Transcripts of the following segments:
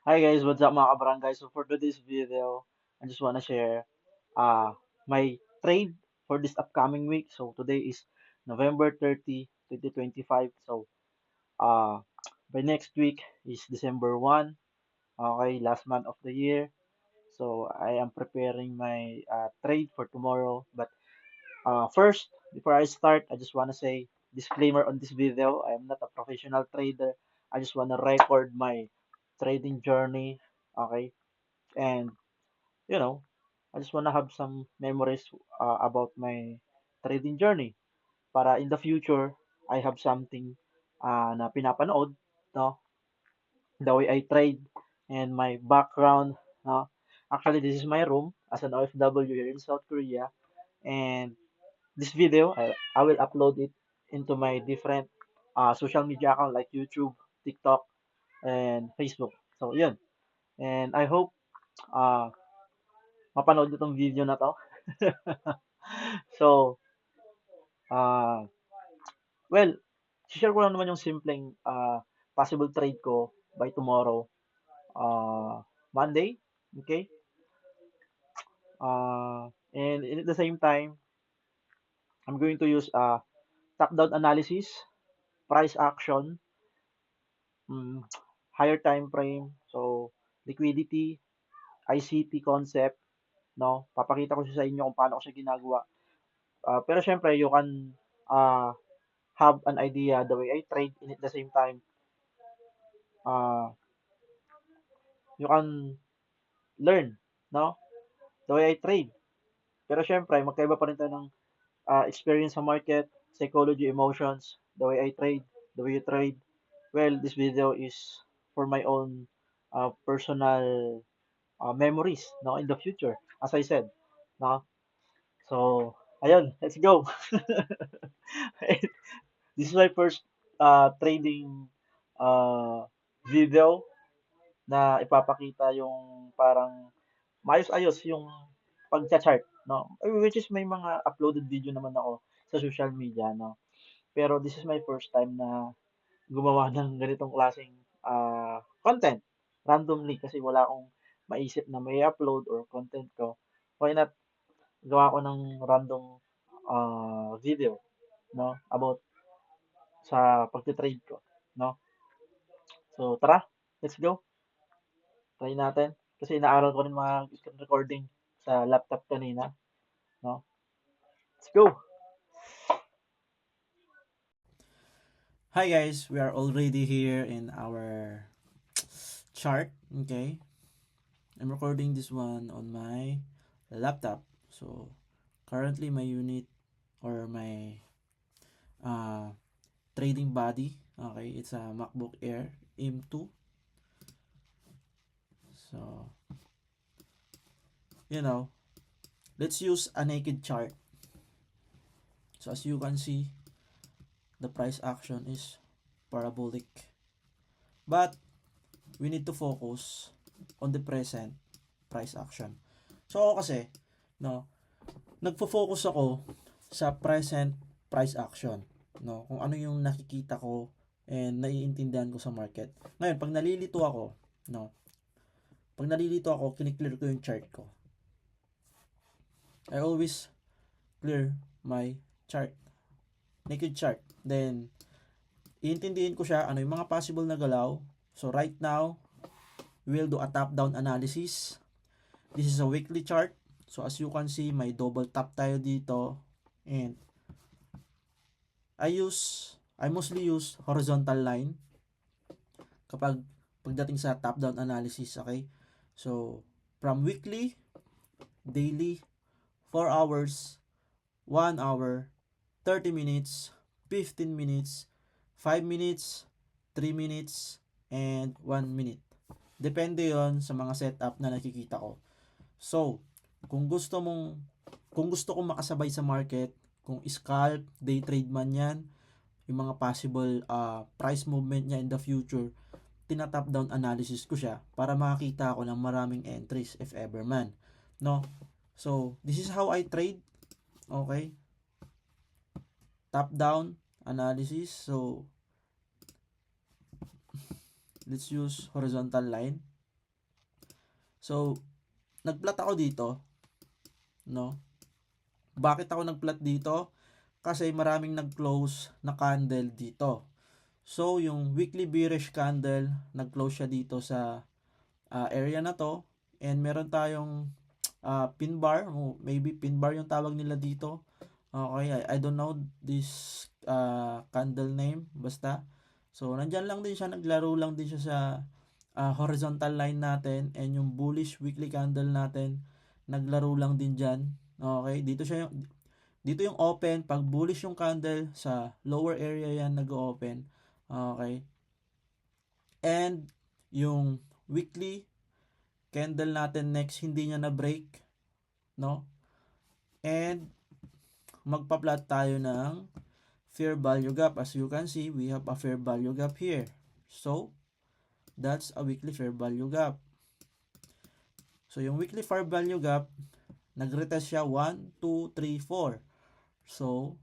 Hi guys, what's up mga kabarangay? So for today's video, I just wanna share my trade for this upcoming week. So today is November 30, 2025. So uh by next week is December 1. Okay, last month of the year. So I am preparing my trade for tomorrow. But first, before I start, I just wanna say disclaimer on this video. I am not a professional trader. I just wanna record my trading journey. Okay, and you know, I just wanna have some memories about my trading journey para in the future I have something na pinapanood, no? The way I trade and my background, no? Actually, this is my room as an OFW here in South Korea, and this video I will upload it into my different social media account like YouTube, TikTok, and Facebook. So, yun. And I hope uh, mapanood nyo tong video na to. So, ah, well, share ko lang naman yung simpleng possible trade ko by tomorrow, Monday. Okay? And at the same time, I'm going to use top-down analysis, price action, mm, higher time frame, so liquidity, ICT concept, no? Papakita ko siya sa inyo kung paano ko siya ginagawa. Pero syempre, you can uh, have an idea the way I trade and at the same time, uh, you can learn, no? The way I trade. Pero syempre, magkaiba pa rin tayo ng experience sa market, psychology, emotions, the way I trade, the way you trade. Well, this video is for my own personal memories, no, in the future, as I said, no? So, ayun, let's go. This is my first trading uh, video na ipapakita yung parang maayos-ayos yung pagcha-chart, no? Which is may mga uploaded video naman ako sa social media, no? Pero this is my first time na gumawa ng ganitong klaseng content randomly kasi wala akong maisip na may upload or content ko. Why not gawa ko ng random video, no? About sa pagte-trade ko, no? So, tara, let's go. Try natin. Kasi inaaral ko rin mga screen recording sa laptop kanina, no? Let's go. Hi guys, we are already here in our chart, okay? I'm recording this one on my laptop. So, currently my unit or my uh, trading body, okay, it's a MacBook Air M2. So, you know, let's use a naked chart. So, as you can see, the price action is parabolic. But, we need to focus on the present price action. So, ako kasi, no, nagfo-focus ako sa present price action, no? Kung ano yung nakikita ko and naiintindihan ko sa market. Ngayon, pag nalilito ako, no? Pag nalilito ako, kiniklear ko yung chart ko. I always clear my chart, naked chart. Then, iintindihin ko siya ano yung mga possible na galaw. So, right now, we'll do a top-down analysis. This is a weekly chart. So, as you can see, may double top tayo dito. And, I mostly use horizontal line kapag pagdating sa top-down analysis, okay? So, from weekly, daily, 4 hours, 1 hour, 30 minutes, 15 minutes, 5 minutes, 3 minutes, and 1 minute. Depende yon sa mga setup na nakikita ko. So, kung gusto kong makasabay sa market, kung scalp, day trade man yan, yung mga possible price movement niya in the future, tina-top down analysis ko siya para makakita ako ng maraming entries if ever man. No? So, this is how I trade. Okay? Top down analysis. So, let's use horizontal line. So, nagplot ako dito, no? Bakit ako nagplot dito? Kasi maraming nag-close na candle dito. So, yung weekly bearish candle, nag-close siya dito sa area na to. And meron tayong pin bar, maybe pin bar yung tawag nila dito. Okay, I don't know this candle name, basta. So, nandyan lang din siya, naglaro lang din siya sa horizontal line natin, and yung bullish weekly candle natin, naglaro lang din dyan. Okay, dito yung open, pag bullish yung candle, sa lower area yan nag-open. Okay, and yung weekly candle natin next, hindi niya na break, no? And magpa-plot tayo ng fair value gap. As you can see, we have a fair value gap here. So, that's a weekly fair value gap. So, yung weekly fair value gap, nag-retest siya 1, 2, 3, 4. So,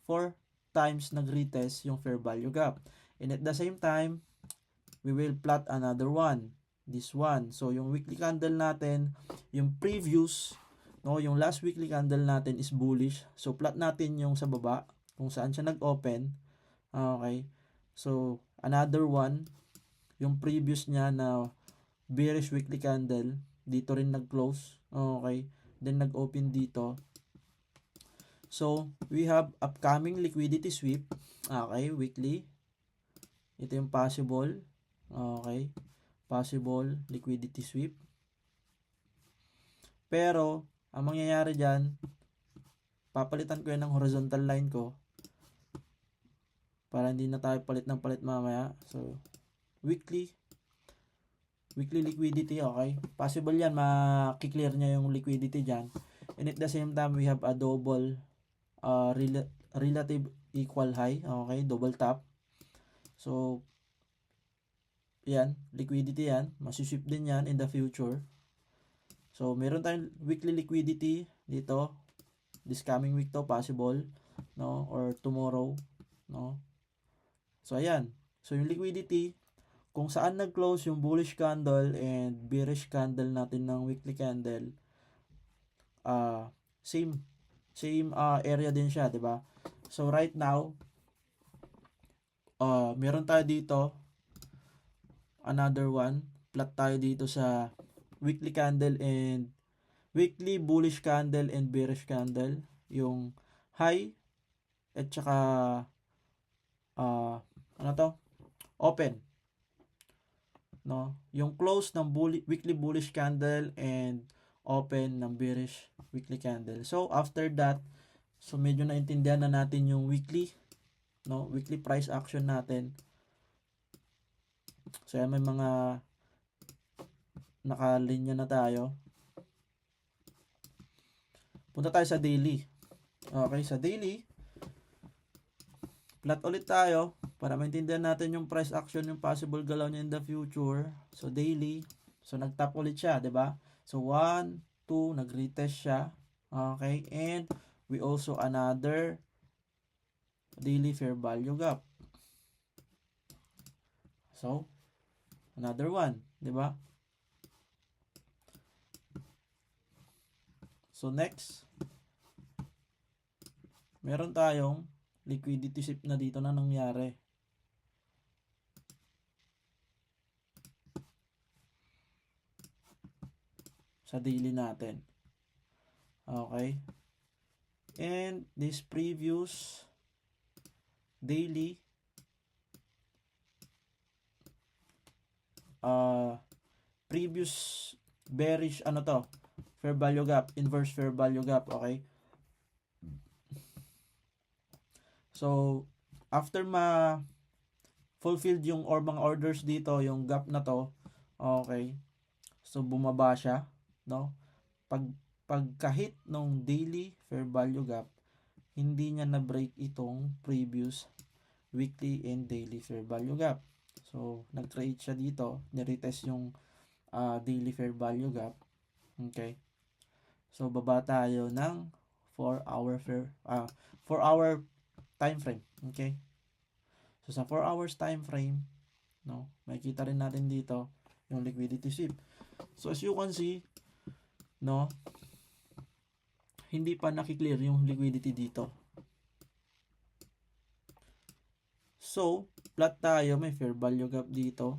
4 times nag-retest yung fair value gap. And at the same time, we will plot another one. This one. So, yung weekly candle natin, yung previous, no, yung last weekly candle natin is bullish. So, plot natin yung sa baba, kung saan siya nag-open. Okay. So, another one, yung previous niya na bearish weekly candle, dito rin nag-close. Okay. Then, nag-open dito. So, we have upcoming liquidity sweep. Okay, weekly. Ito yung possible. Okay. Possible liquidity sweep. Pero, ang mangyayari dyan, papalitan ko yan ng horizontal line ko para hindi na tayo palit ng palit mamaya. So, weekly liquidity, okay? Possible yan, makiklear niya yung liquidity dyan. And at the same time, we have a double relative equal high, okay? Double top. So, yan, liquidity yan. Masisweep din yan in the future. So, meron tayong weekly liquidity dito. This coming week to, possible, no? Or tomorrow, no? So, ayan. So, yung liquidity, kung saan nag-close yung bullish candle and bearish candle natin ng weekly candle, same area din siya, 'di ba? So, right now, meron tayo dito another one. Plot tayo dito sa weekly candle and weekly bullish candle and bearish candle. Yung high at saka ano to? Open. No? Yung close ng weekly bullish candle and open ng bearish weekly candle. So, after that, so medyo naintindihan na natin yung weekly, no? Weekly price action natin. So, yan, may mga nakalinya na tayo. Punta tayo sa daily. Okay, sa daily, plot ulit tayo para maintindihan natin yung price action, yung possible galaw niya in the future. So, daily. So, nag-top ulit siya, 'di ba? So, 1, 2, nag-retest siya. Okay, and we also another daily fair value gap. So, another one, 'di ba? So, next, meron tayong liquidity sweep na dito na nangyari. Sa daily natin. Okay. And this previous daily previous bearish fair value gap, inverse fair value gap, okay? So, after fulfilled yung mga orders dito, yung gap na to, okay? So, bumaba siya, no? Pagkahit nung daily fair value gap, hindi niya na-break itong previous weekly and daily fair value gap. So, nag-trade siya dito, niretest yung daily fair value gap. Okay? So, baba tayo ng 4-hour 4-hour time frame. Okay? So, sa 4 hours time frame, no, makikita rin natin dito yung liquidity sweep. So as you can see, no, hindi pa nakiklear yung liquidity dito. So, plot tayo, may fair value gap dito.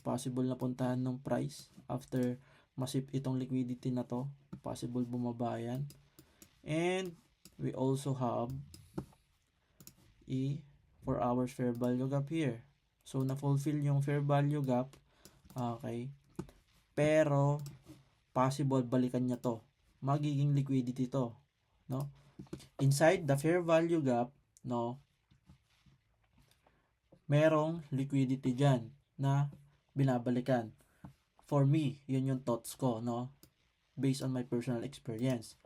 Possible na puntahan ng price after masip itong liquidity na to. Possible bumaba yan. And we also have a 4 hours fair value gap here. So, na-fulfill yung fair value gap. Okay. Pero, possible balikan niya to. Magiging liquidity to. No? Inside the fair value gap, no, merong liquidity dyan na binabalikan. For me, yun yung thoughts ko, no? Based on my personal experience.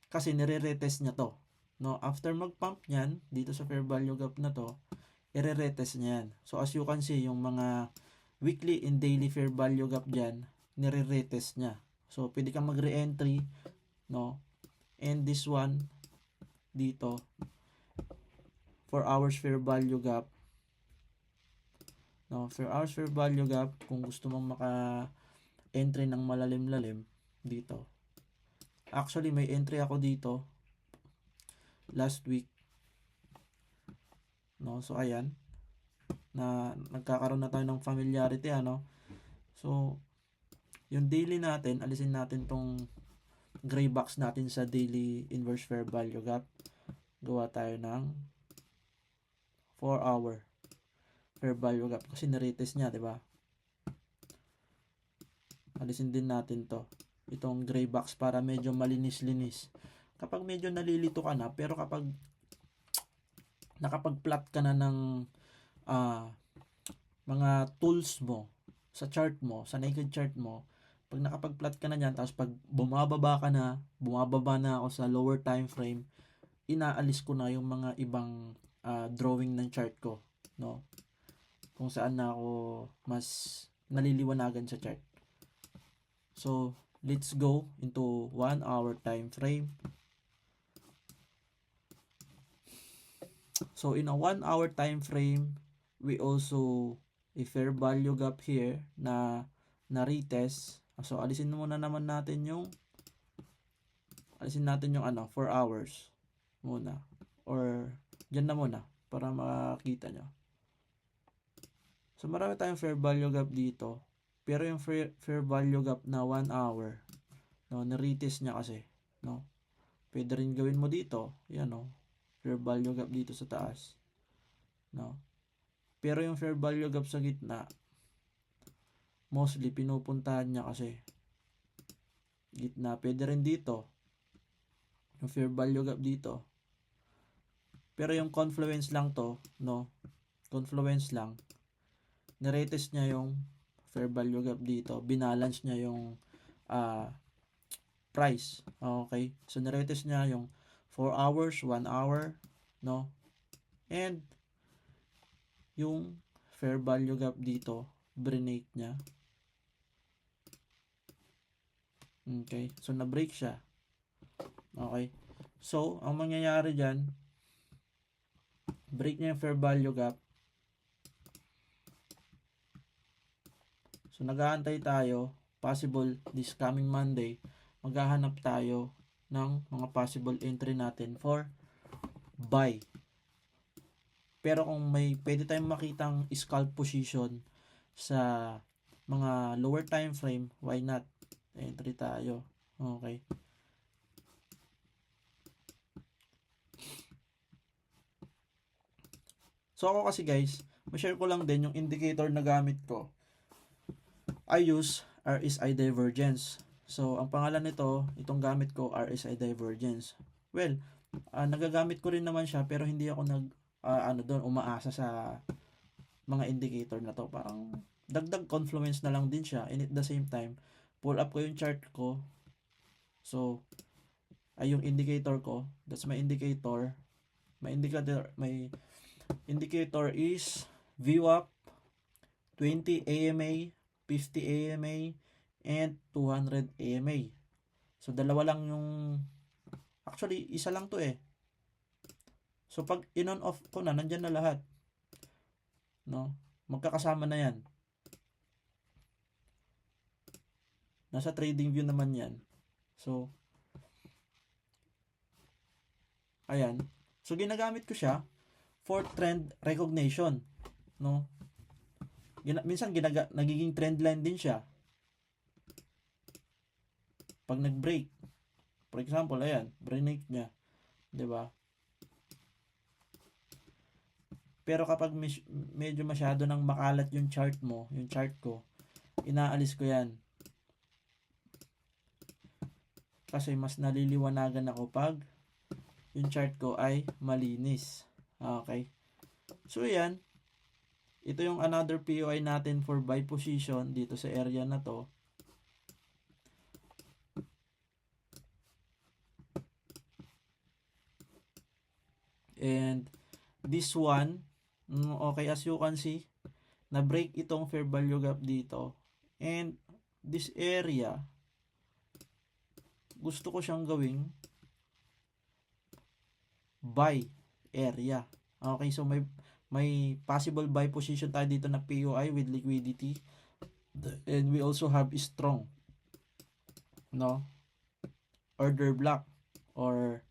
Kasi nire-retest niya to. No? After mag-pump niyan, dito sa fair value gap na to, i-retest niya yan. So, as you can see, yung mga weekly and daily fair value gap dyan, nire-retest niya. So, pwede kang mag-re-entry, no? And this one, dito, 4 hours fair value gap, no, fair hours fair value gap, kung gusto mong maka-entry ng malalim-lalim dito. Actually, may entry ako dito last week. No, so ayan. Na nagkakaroon na tayo ng familiarity, ano. So, yung daily natin, alisin natin tong gray box natin sa daily inverse fair value gap. Gawa tayo ng 4 hour fair value gap kasi na-retest niya, 'di ba? Alisin din natin 'to. Itong gray box para medyo malinis-linis. Kapag medyo nalilito ka na, pero kapag nakapag-plot ka na ng mga tools mo sa chart mo, sa naked chart mo, pag nakapag-plot ka na diyan, tapos pag bumababa na ako sa lower time frame, inaalis ko na yung mga ibang drawing ng chart ko, no? Kung saan na ako mas naliliwanagan sa chart. So, let's go into 1 hour time frame. So, in a 1 hour time frame, we also a fair value gap here na retest. So, alisin natin yung 4 hours muna. Or, dyan na muna para makita nyo. So, marami tayong fair value gap dito. Pero yung fair value gap na 1 hour, no, na-retest niya kasi, no. Pwede rin gawin mo dito, yan, no. Fair value gap dito sa taas, no. Pero yung fair value gap sa gitna, mostly pinupuntahan niya kasi gitna. Pwede rin dito, yung fair value gap dito. Pero yung confluence lang to, no. Confluence lang. Niretest niya yung fair value gap dito, binalance niya yung price. Okay, so niretest niya yung 4 hours, 1 hour, no, and yung fair value gap dito, break niya. Okay, so na-break siya. Okay, so ang mangyayari dyan, break niya yung fair value gap. So, nag-aantay tayo, possible this coming Monday, maghahanap tayo ng mga possible entry natin for buy. Pero kung may pwede tayong makitang scalp position sa mga lower time frame, why not? Entry tayo. Okay. So, ako kasi guys, ma-share ko lang din yung indicator na gamit ko. I use RSI divergence. So, ang pangalan nito, itong gamit ko, RSI divergence. Well, nagagamit ko rin naman siya, pero hindi ako umaasa sa mga indicator na to. Parang dagdag confluence na lang din siya. And at the same time, pull up ko yung chart ko. So, ay yung indicator ko. That's my indicator. My indicator is VWAP, 20 AMA, 50 AMA, and 200 AMA. So, dalawa lang yung, actually, isa lang to eh. So, pag in-on off ko na, nandyan na lahat. No? Magkakasama na yan. Nasa trading view naman yan. So, ayan. So, ginagamit ko siya for trend recognition, no? Minsan nagiging trend line din siya pag nag-break. For example, ayan, break niya, 'di ba? Pero kapag medyo masyado nang makalat yung chart mo, yung chart ko, inaalis ko 'yan. Kasi mas naliliwanagan ako pag yung chart ko ay malinis. Okay? So, yan. Ito yung another POI natin for buy position dito sa area na to. And this one, okay, as you can see, na-break itong fair value gap dito. And this area, gusto ko siyang gawing buy area. Okay, so may possible buy position tayo dito na POI with liquidity. And we also have strong, no, order block or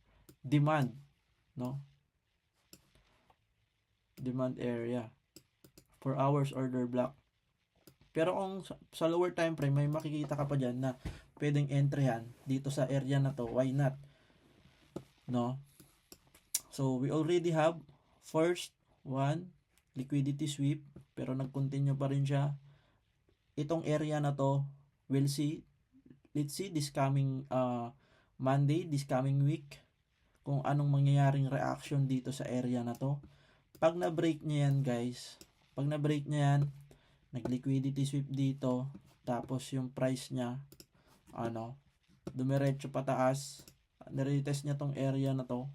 demand, no, demand area for hours order block. Pero kung sa lower time frame may makikita ka pa dyan na pwedeng entryhan dito sa area na to, why not, no? So we already have first one liquidity sweep, pero nag-continue pa rin siya. Itong area na to, we'll see, let's see this coming Monday, this coming week, kung anong mangyayaring reaction dito sa area na to. Pag na-break niya yan, guys, pag na-break niya yan, nag-liquidity sweep dito, tapos yung price niya, dumiretso pataas, niretest niya tong area na to,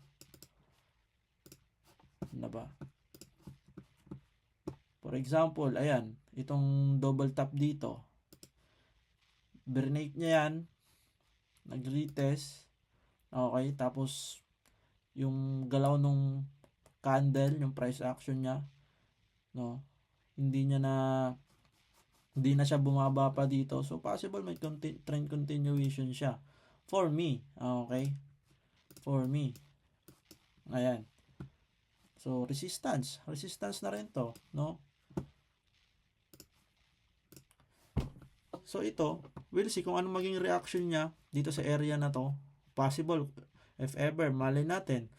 na ba? For example, ayan, itong double tap dito, break niya yan, nag-retest, okay, tapos yung galaw nung candle, yung price action niya, no, hindi na siya bumaba pa dito. So possible may trend continuation siya for me, okay, for me. Ayan, so resistance na rin to, no? So ito, we'll see kung ano maging reaction niya dito sa area na to. Possible, if ever, malay natin,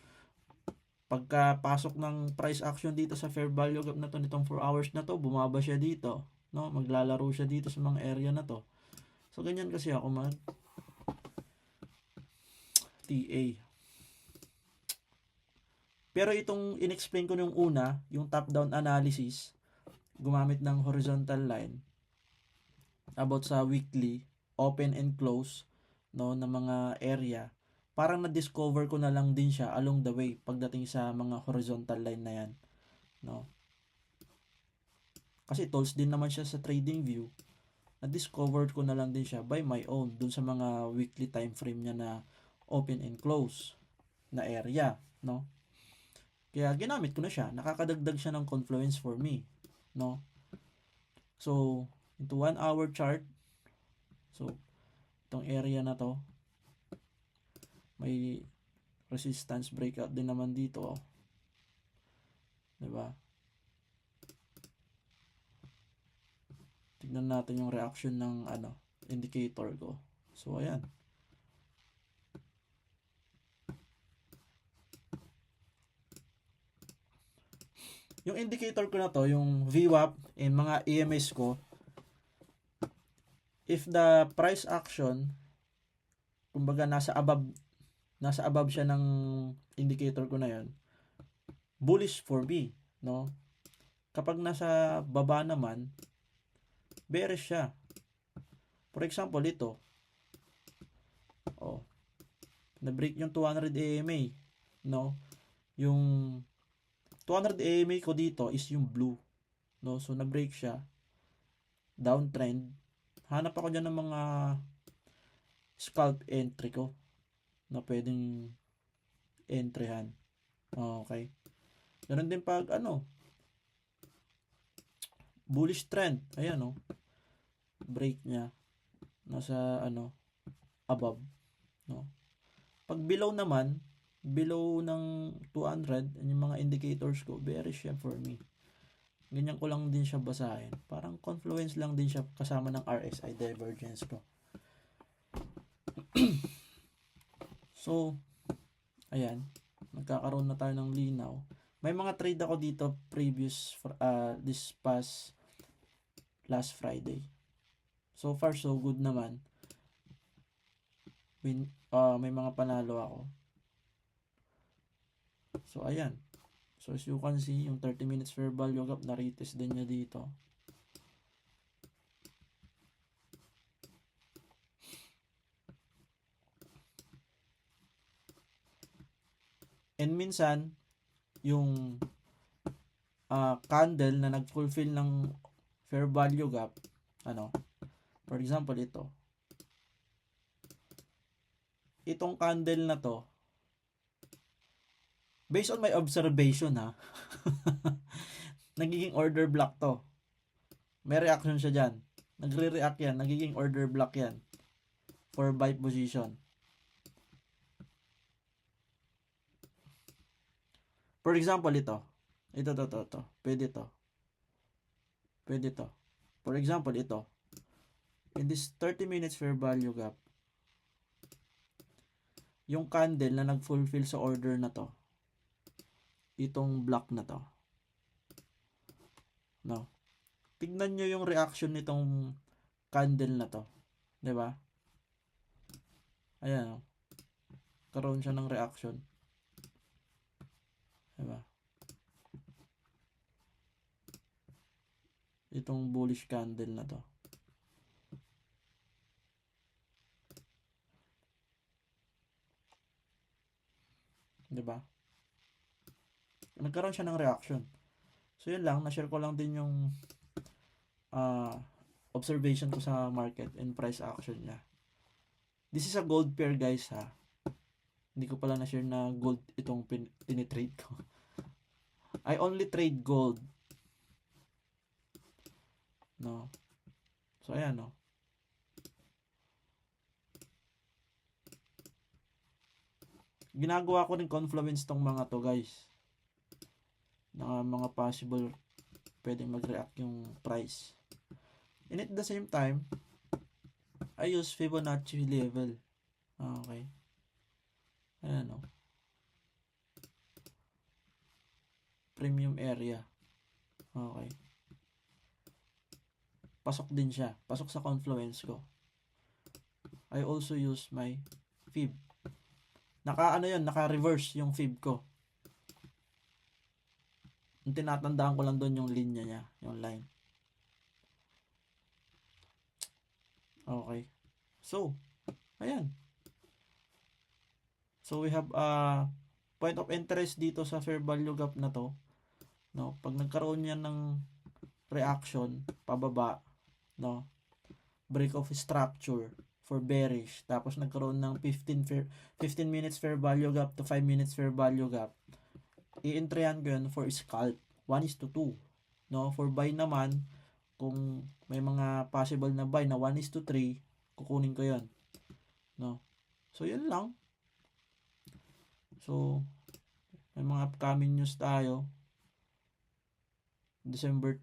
pagkapasok ng price action dito sa fair value gap na to, nitong 4 hours na to, bumaba siya dito, no? Maglalaro siya dito sa mga area na to. So ganyan kasi ako mag TA. Pero itong inexplain ko nung una, yung top-down analysis, gumamit ng horizontal line about sa weekly open and close, no, na mga area. Parang na-discover ko na lang din siya along the way pagdating sa mga horizontal line na yan, no? Kasi tools din naman siya sa trading view. Na-discover ko na lang din siya by my own dun sa mga weekly time frame niya na open and close na area, no? Kaya ginamit ko na siya. Nakakadagdag siya ng confluence for me, no? So, into 1 hour chart, so itong area na to, may resistance breakout din naman dito, oh. 'Di ba? Tignan natin yung reaction ng indicator ko. So ayan. Yung indicator ko na to, yung VWAP and mga EMS ko, if the price action, kumbaga nasa above siya ng indicator ko na yon, bullish for me, no? Kapag nasa baba naman, bearish siya. For example, ito, na-break yung 200 AMA, no? Yung 200 AMA ko dito is yung blue, no? So na-break siya, downtrend. Hanap ako dyan ng mga scalp entry ko na pwedeng entryhan. Okay. Ganun din pag bullish trend. Ayan, break niya. nasa above, no? Pag below naman, below ng 200, yung mga indicators ko, bearish siya for me. Ganyan ko lang din siya basahin. Parang confluence lang din siya kasama ng RSI divergence ko. So, ayan, nagkakaroon na tayo ng linaw. May mga trade ako dito this past last Friday. So far so good naman. May mga panalo ako. So ayan. So as you can see, yung 30 minutes fair value gap na-retest din niya dito. And minsan, yung candle na nag-fulfill ng fair value gap, for example, itong candle na to, based on my observation nagiging order block to. May reaction siya dyan. Nagre-react yan. Nagiging order block yan for buy position. For example, ito. Pwede to. For example, ito. In this 30 minutes fair value gap, yung candle na nag-fulfill sa order na to, itong block na to, no? Tignan nyo yung reaction nitong candle na to. Diba? Ayan, karoon siya ng reaction. Diba? Itong bullish candle na to. Diba? Nagkaroon siya ng reaction. So yun lang, na-share ko lang din yung observation ko sa market and price action niya. This is a gold pair guys Hindi ko pala na-share na gold itong tinitrade ko. I only trade gold. No. So ayan no. Ginagawa ko rin confluence tong mga to guys. Na mga possible pwedeng mag-react yung price. And at the same time, I use Fibonacci level. Okay. Ayan o. Premium area. Okay. Pasok din siya. Pasok sa confluence ko. I also use my fib. Naka-reverse yung fib ko. Yung tinatandaan ko lang doon yung linya niya, yung line. Okay. So, ayan. So, we have a point of interest dito sa fair value gap na to. No? Pag nagkaroon yan ng reaction, pababa, no? Break of structure for bearish, tapos nagkaroon ng 15 minutes fair value gap to 5 minutes fair value gap, i-entryhan ko yun for scalp 1:2, no? For buy naman, kung may mga possible na buy na 1:3, kukunin ko yun, no? So yun lang. So may mga upcoming news tayo. December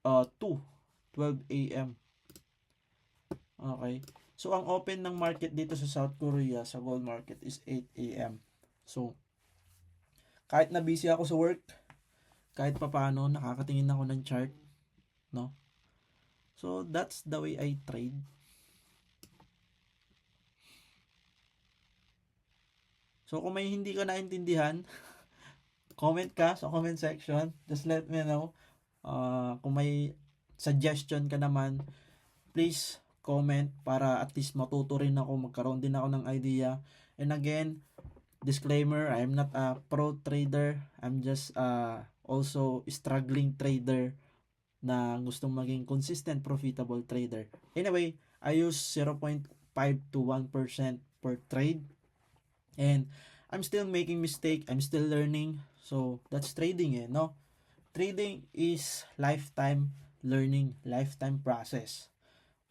2, 12 AM. Okay. So, ang open ng market dito sa South Korea, sa gold market, is 8 AM. So, kahit na busy ako sa work, kahit papaano, nakakatingin ako ng chart, no? So, that's the way I trade. So, kung may hindi ka naintindihan, comment ka sa comment section. Just let me know. Kung may suggestion ka naman, please comment para at least matuto rin ako, magkaroon din ako ng idea. And again, disclaimer, I'm not a pro trader. I'm just also struggling trader na gustong maging consistent profitable trader. Anyway, I use 0.5 to 1% per trade. And I'm still making mistake. I'm still learning. So, that's trading no? Trading is lifetime learning, lifetime process.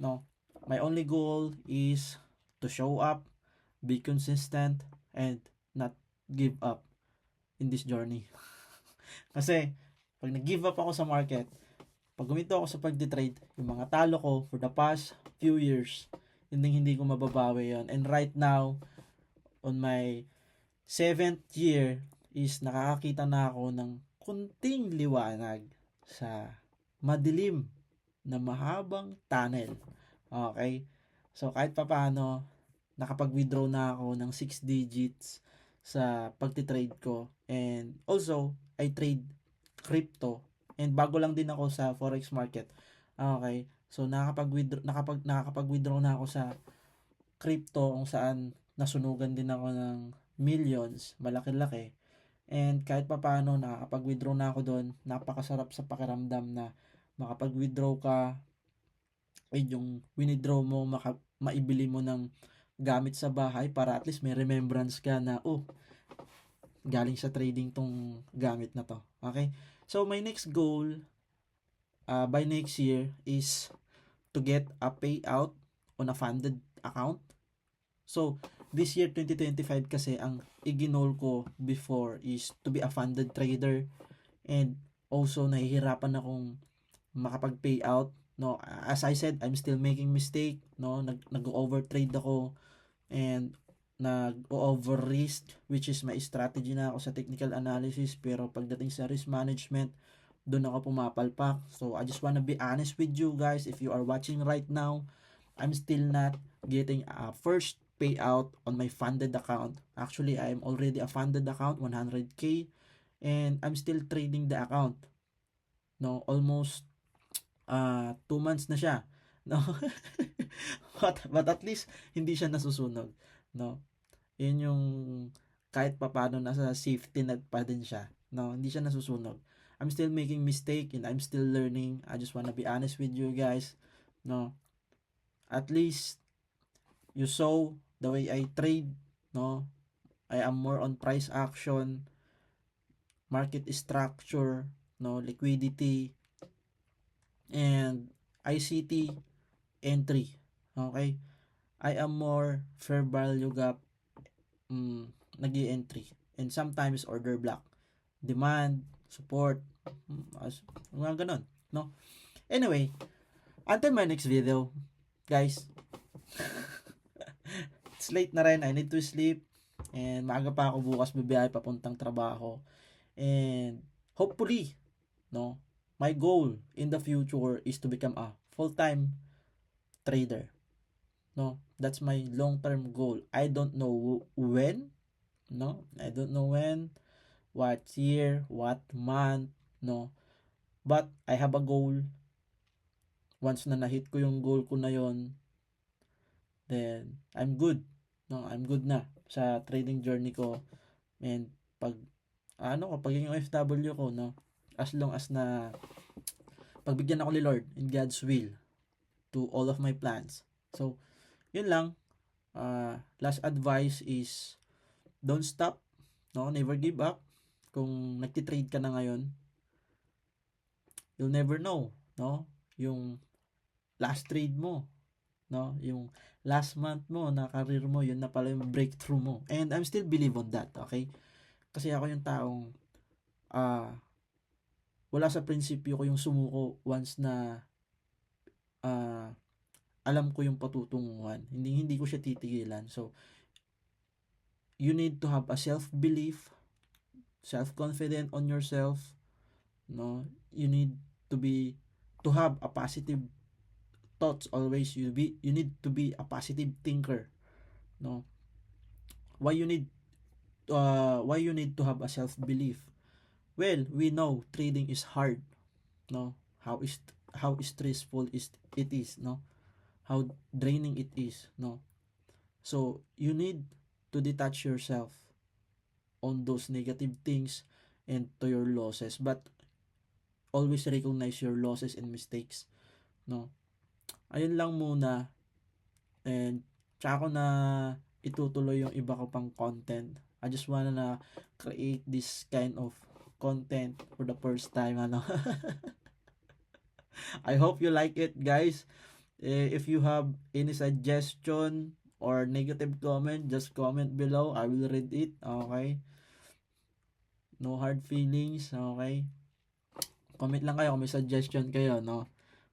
No? My only goal is to show up, be consistent, and not give up in this journey. Kasi, pag nag-give up ako sa market, pag guminto ako sa pagtitrade, yung mga talo ko for the past few years, hindi ko mababawi yon. And right now, on my 7th year, is nakakakita na ako ng kunting liwanag sa madilim na mahabang tunnel. Okay? So, kahit papaano, nakapag-withdraw na ako ng 6 digits sa pagtitrade ko. And also, I trade crypto. And bago lang din ako sa forex market. Okay? So, nakakapag-withdraw na ako sa crypto kung saan nasunugan din ako ng millions, malaki-laki. And kahit papaano, nakakapag-withdraw na ako doon. Napakasarap sa pakiramdam na makapag-withdraw ka, ay yung winidraw mo, maibili mo ng gamit sa bahay para at least may remembrance ka na, oh, galing sa trading tong gamit na to. Okay? So, my next goal by next year is to get a payout on a funded account. So, this year 2025 kasi ang iginol ko before is to be a funded trader, and also nahihirapan akong makapag-payout, no. As I said, I'm still making mistake, no. Nag-overtrade ako and nag-over risk, which is may strategy na ako sa technical analysis, pero pagdating sa risk management, doon ako pumapalpak. So I just wanna be honest with you guys. If you are watching right now, I'm still not getting a first payout on my funded account. Actually, I'm already a funded account, 100k, and I'm still trading the account. No, almost 2 months na siya. No. but at least hindi siya nasusunog, no. Yun yung kahit papaano nasa safety net pa din siya, no. Hindi siya nasusunog. I'm still making mistake and I'm still learning. I just wanna be honest with you guys, no. At least you saw the way I trade, no. I am more on price action, market structure, no, liquidity, and ICT entry. Okay? I am more fair value gap nag-i-entry, and sometimes order block, demand, support, mga ganun, no? Anyway, until my next video, guys. It's late na rin, I need to sleep, and maaga pa ako bukas bibiyahe papuntang trabaho, and hopefully, no, my goal in the future is to become a full-time trader. No, that's my long-term goal. I don't know when, no, I don't know when, what year, what month, no, but I have a goal. Once na na-hit ko yung goal ko na yon, then I'm good, no, I'm good na sa trading journey ko. And pag pagiging OFW ko, no, as long as na pagbigyan ako ni Lord in God's will to all of my plans. So yun lang. Last advice is don't stop, no, never give up. Kung nagti-trade ka na ngayon, you'll never know, no, yung last trade mo, no, yung last month mo na career mo, yun na pala yung breakthrough mo. And I'm still believe on that, okay? Kasi ako yung taong wala sa prinsipyo ko yung sumuko once na alam ko yung patutunguhan. Hindi ko siya titigilan. So, you need to have a self-belief, self-confident on yourself, no? You need to have a positive thoughts always. You need to be a positive thinker, no? Why you need to have a self-belief? Well, we know trading is hard, no? How stressful it is, no? How draining it is, no? So you need to detach yourself on those negative things and to your losses, but always recognize your losses and mistakes, no? Ayun lang muna, and tsaka ko na itutuloy yung iba ko pang content. I just wanna na create this kind of content for the first time, ano. I hope you like it, guys. If you have any suggestion or negative comment, just comment below. I will read it. Okay? No hard feelings. Okay? Comment lang kayo kung may suggestion kayo, no?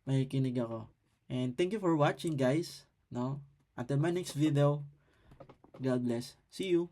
Makikinig ako. And thank you for watching, guys. No? Until my next video. God bless. See you.